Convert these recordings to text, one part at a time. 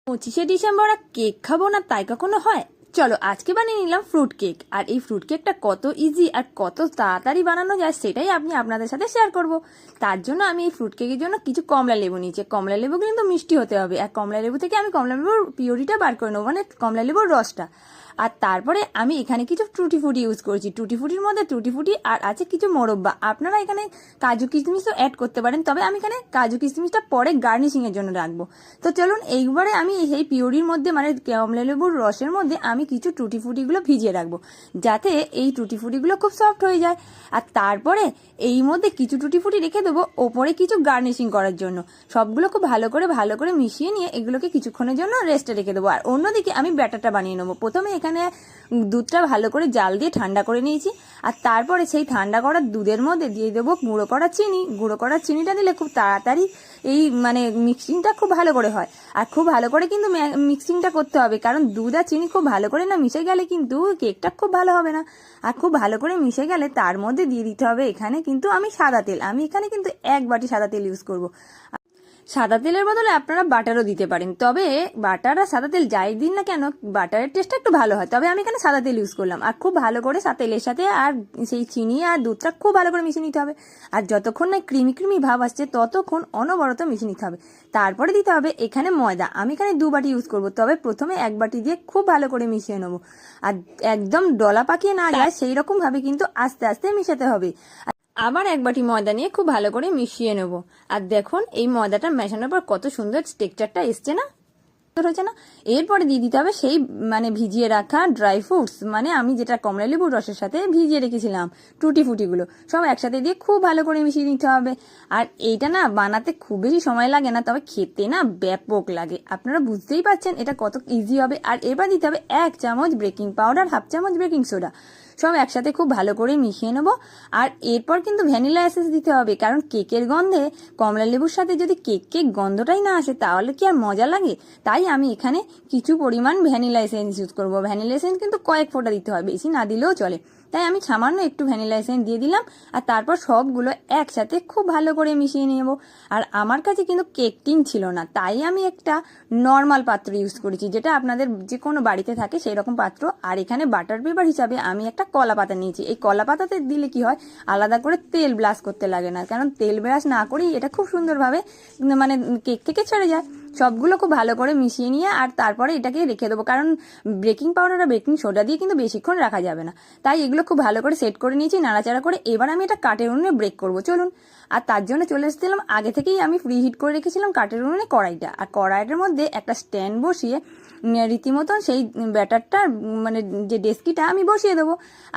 25শে December আর cake খাবো না তাই কখনো হয়? চলো আজকে বানিয়ে নিলাম ফ্রুট কেক। আর এই ফ্রুট কেকটা কত ইজি আর কত তাড়াতাড়ি বানানো যায় সেটাই আমি আপনাদের সাথে শেয়ার করব। তার জন্য আমি এই ফ্রুট কেকের জন্য কিছু কমলা লেবু নিয়েছি। কমলা লেবু কিন্তু মিষ্টি হতে হবে, আর কমলা লেবু থেকে আমি কমলা লেবুর পিউরিটা বার করে নেবো, মানে কমলা লেবুর রসটা। আর তারপরে আমি এখানে কিছু টুটি ফুটি ইউজ করছি। টুটি ফুটির মধ্যে টুটি ফুটি আর আছে কিছু মোরব্বা। আপনারা এখানে কাজু কিশমিশও অ্যাড করতে পারেন, তবে আমি এখানে কাজু কিশমিশটা পরে গার্নিশিং এর জন্য রাখবো। তো চলুন এইবারে আমি এই পিউরির মধ্যে মানে কমলা লেবুর রসের মধ্যে আমি কিছু টুটি ফুটিগুলো ভিজিয়ে রাখবো, যাতে এই টুটি ফুটিগুলো খুব সফট হয়ে যায়। আর তারপরে এই মধ্যে কিছু টুটি ফুটি রেখে দেবো ওপরে কিছু গার্নিশিং করার জন্য। সবগুলো খুব ভালো করে মিশিয়ে নিয়ে এগুলোকে কিছুক্ষণের জন্য রেস্টে রেখে দেবো। আর অন্যদিকে আমি ব্যাটারটা বানিয়ে নেবো। প্রথমে এখানে দুধটা ভালো করে জাল দিয়ে ঠান্ডা করে নিয়েছি, আর তারপরে সেই ঠান্ডা করা দুধের মধ্যে দিয়ে দেবো গুঁড়ো করা চিনি। গুঁড়ো করা চিনিটা দিলে খুব তাড়াতাড়ি এই মানে মিক্সিংটা খুব ভালো করে হয়। আর খুব ভালো করে কিন্তু মিক্সিংটা করতে হবে, কারণ দুধ আর চিনি খুব ভালো করে না মিশে গেলে কিন্তু কেকটা খুব ভালো হবে না। আর খুব ভালো করে মিশে গেলে তার মধ্যে দিয়ে দিতে হবে এখানে কিন্তু আমি সাদা তেল। আমি এখানে কিন্তু 1 বাটি সাদা তেল ইউজ করব। সাদা তেলের বদলে আপনারা বাটারও দিতে পারেন, তবে বাটার আর সাদা তেল যাই দিন না কেন বাটারের টেস্টটা একটু ভালো হয়। তবে আমি এখানে সাদা তেল ইউজ করলাম। আর খুব ভালো করে তেলের সাথে আর সেই চিনি আর দুধটা খুব ভালো করে মিশিয়ে নিতে হবে। আর যতক্ষণ না ক্রিমি ক্রিমি ভাব আসছে ততক্ষণ অনবরত মিশিয়ে নিতে হবে। তারপরে দিতে হবে এখানে ময়দা। আমি এখানে 2 বাটি ইউজ করব, তবে প্রথমে 1 বাটি দিয়ে খুব ভালো করে মিশিয়ে নেবো। আর একদম ডলা পাকিয়ে না যায় সেই রকম ভাবে কিন্তু আস্তে আস্তে মিশাতে হবে। আবার 1 বাটি ময়দা নিয়ে খুব ভালো করে মিশিয়ে নেব। আর দেখুন এই ময়দাটা মেশানোর পর কত সুন্দর টেক্সচারটা এসছে না, হয়েছে না? এরপরে দিয়ে দিতে হবে সেই মানে ভিজিয়ে রাখা ড্রাই ফ্রুটস, মানে আমি যেটা কমলা লেবুর রসের সাথে ভিজিয়ে রেখেছিলাম টুটি ফুটিগুলো সব একসাথে দিয়ে খুব ভালো করে মিশিয়ে নিতে হবে। আর এইটা না বানাতে খুব বেশি সময় লাগে না, তবে খেতে না ব্যাপক লাগে। আপনারা বুঝতেই পারছেন এটা কত ইজি হবে। আর এবার দিতে হবে 1 চামচ বেকিং পাউডার, 1/2 চামচ বেকিং সোডা। সব একসাথে খুব ভালো করে মিশিয়ে নেবো। আর এরপর কিন্তু ভ্যানিলা এসেন্স দিতে হবে, কারণ কেকের গন্ধে কমলা লেবুর সাথে যদি কেক গন্ধটাই না আসে তাহলে কি আর মজা লাগে। তাই আমি এখানে কিছু পরিমাণ ভ্যানিলা এসেন্স ইউজ করবো। ভ্যানিলা এসেন্স কিন্তু কয়েক ফোঁটা দিতে হয়, বেশি না দিলেও চলে। তাই আমি সামান্য একটু ভ্যানিলা এসেন্স দিয়ে দিলাম। আর তারপর সবগুলো একসাথে খুব ভালো করে মিশিয়ে নেব। আর আমার কাছে কিন্তু কেক টিন ছিল না, তাই আমি একটা নর্মাল পাত্র ইউজ করেছি, যেটা আপনাদের যে কোনো বাড়িতে থাকে সেই রকম পাত্র। আর এখানে বাটার পেপার হিসাবে আমি একটা কলা পাতা নিয়েছি। এই কলা পাতাতে দিলে কি হয়, আলাদা করে তেল ব্রাশ করতে লাগে না, কারণ তেল ব্রাশ না করেই এটা খুব সুন্দরভাবে মানে কেক থেকে ছেড়ে যায়। সবগুলো খুব ভালো করে মিশিয়ে নিয়ে আর তারপরে এটাকে রেখে দেবো, কারণ বেকিং পাউডার আর বেকিং সোডা দিয়ে কিন্তু বেশিক্ষণ রাখা যাবে না। তাই এগুলো খুব ভালো করে সেট করে নিয়েছি নাড়াচাড়া করে। এবার আমি এটা কাঠের উনুনে ব্রেক করবো, চলুন। আর তার জন্য চলে এসেছিলাম আগে থেকেই আমি প্রি হিট করে রেখেছিলাম কাঠের উনুনে কড়াইটা। আর কড়াইটার মধ্যে একটা স্ট্যান্ড বসিয়ে রীতিমতন সেই ব্যাটারটা মানে যে ডেস্কিটা আমি বসিয়ে দেবো।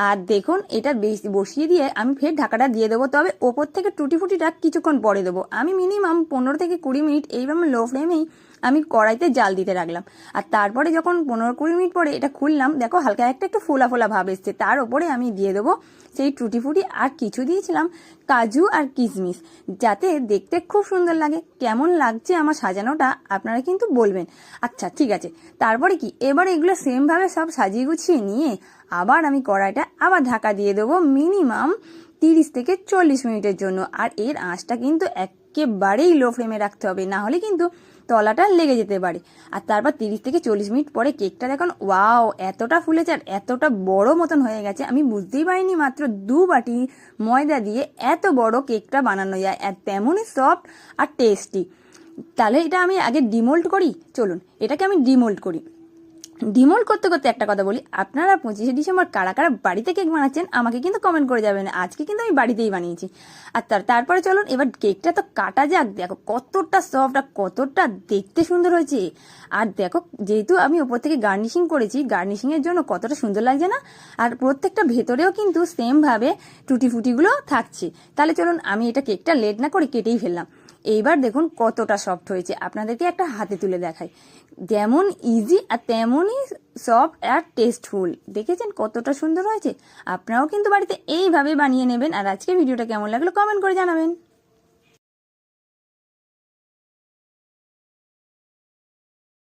আর দেখুন এটা বসিয়ে দিয়ে আমি ফের ঢাকাটা দিয়ে দেবো, তবে ওপর থেকে টুটি ফুটিটা কিছুক্ষণ পরে দেবো। আমি মিনিমাম 15 থেকে 20 মিনিট এইভাবে লো ফ্লেমেই আমি কড়াইতে জাল দিতে রাখলাম। আর তারপরে যখন 15-20 মিনিট পরে এটা খুললাম, দেখো হালকা একটু ফোলা ফোলা ভাব এসছে। তার উপরে আমি দিয়ে দেবো সেই টুটি ফুটি আর কিছু দিয়েছিলাম কাজু আর কিশমিশ, যাতে দেখতে খুব সুন্দর লাগে। কেমন লাগছে আমার সাজানোটা আপনারা কিন্তু বলবেন। আচ্ছা ঠিক আছে, তারপরে কি এবার এগুলো সেমভাবে সব সাজিয়ে গুছিয়ে নিয়ে আবার আমি কড়াইটা আবার ঢাকা দিয়ে দেবো মিনিমাম 30 থেকে 40 মিনিটের জন্য। আর এর আঁচটা কিন্তু একেবারেই লো ফ্লেমে রাখতে হবে, না হলে কিন্তু তলাটা লেগে যেতে পারে। আর তারপর 30 থেকে 40 মিনিট পরে কেকটা দেখুন, ওয়াও এতটা ফুলেছে আর এতটা বড় মতন হয়ে গেছে। আমি বুঝতেই পারিনি মাত্র 2 বাটি ময়দা দিয়ে এত বড় কেকটা বানানো যায়, আর তেমনই সফট আর টেস্টি। তাহলে এটা আমি আগে ডিমোল্ড করি, চলুন এটাকে আমি ডিমোল্ড করি। ডিমোল্ড করতে করতে একটা কথা বলি, আপনারা 25শে ডিসেম্বর কারা কারা বাড়িতে কেক বানাচ্ছেন আমাকে কিন্তু কমেন্ট করে যাবেন। আজকে কিন্তু আমি বাড়িতেই বানিয়েছি। আর তারপরে চলুন এবার কেকটা তো কাটা যাক। দেখো কতটা সফট আর কতটা দেখতে সুন্দর হয়েছে। আর দেখো যেহেতু আমি ওপর থেকে গার্নিশিং করেছি, গার্নিশিংয়ের জন্য কতটা সুন্দর লাগছে না। আর প্রত্যেকটা ভেতরেও কিন্তু সেমভাবে টুটি ফুটিগুলো থাকছে। তাহলে চলুন আমি এটা কেকটা লেট না করে কেটেই ফেললাম। এইবার দেখুন কতটা সফট হয়েছে, আপনাদেরকে একটা হাতে তুলে দেখাই। যেমন ইজি আর তেমনই সফট আর টেস্টফুল। দেখেছেন কতটা সুন্দর হয়েছে? আপনারাও কিন্তু বাড়িতে এইভাবে বানিয়ে নেবেন। আর আজকে ভিডিওটা কেমন লাগলো কমেন্ট করে জানাবেন।